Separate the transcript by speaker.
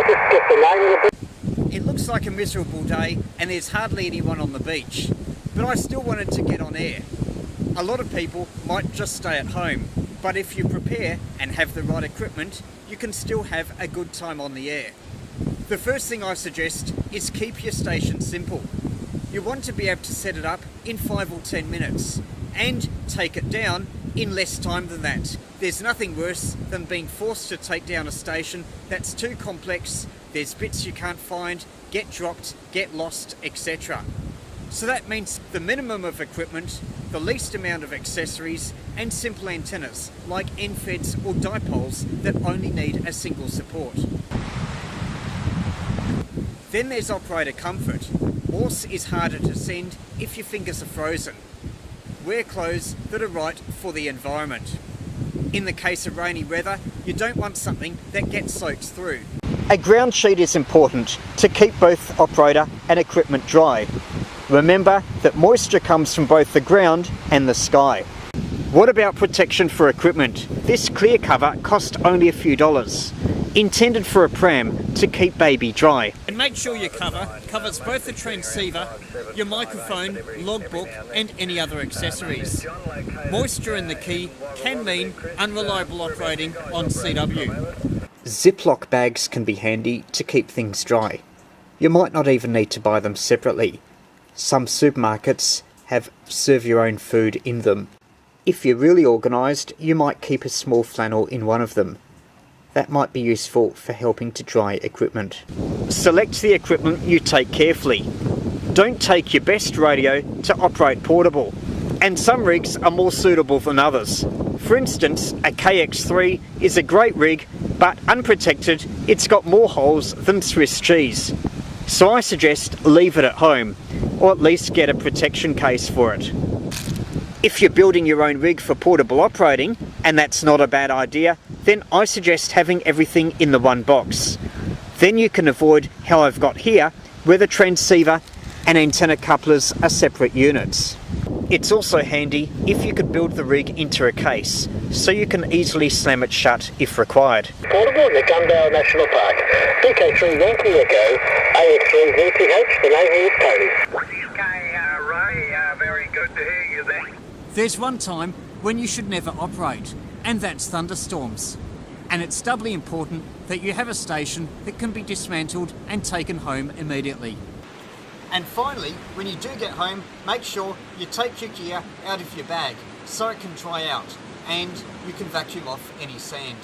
Speaker 1: just get the name of the beach.
Speaker 2: It looks like a miserable day and there's hardly anyone on the beach, but I still wanted to get on air. A lot of people might just stay at home, but if you prepare and have the right equipment, you can still have a good time on the air. The first thing I suggest is keep your station simple. You want to be able to set it up in 5 or 10 minutes and take it down in less time than that. There's nothing worse than being forced to take down a station that's too complex, there's bits you can't find, get dropped, get lost, etc. So that means the minimum of equipment, the least amount of accessories, and simple antennas like end-feds or dipoles that only need a single support. Then there's operator comfort. Morse is harder to send if your fingers are frozen. Wear clothes that are right for the environment. In the case of rainy weather, you don't want something that gets soaked through. A ground sheet is important to keep both operator and equipment dry. Remember that moisture comes from both the ground and the sky. What about protection for equipment? This clear cover cost only a few dollars. Intended for a pram to keep baby dry. And make sure your cover covers both the transceiver, your microphone, logbook and any other accessories. Moisture in the key can mean unreliable operating on CW. Ziploc bags can be handy to keep things dry. You might not even need to buy them separately. Some supermarkets have serve your own food in them. If you're really organised, you might keep a small flannel in one of them. That might be useful for helping to dry equipment. Select the equipment you take carefully. Don't take your best radio to operate portable, and some rigs are more suitable than others. For instance, a KX3 is a great rig, but unprotected, it's got more holes than Swiss cheese. So I suggest leave it at home, or at least get a protection case for it. If you're building your own rig for portable operating, and that's not a bad idea, then I suggest having everything in the one box. Then you can avoid how I've got here, where the transceiver and antenna couplers are separate units. It's also handy if you could build the rig into a case, so you can easily slam it shut if required.
Speaker 1: Portable in the Gunbow National Park. VK3YE Echo, AX3VPH, the name is Tony.
Speaker 3: Okay, Ray, very good to hear you there.
Speaker 2: There's one time when you should never operate, and that's thunderstorms. And it's doubly important that you have a station that can be dismantled and taken home immediately. And finally, when you do get home, make sure you take your gear out of your bag so it can dry out and you can vacuum off any sand.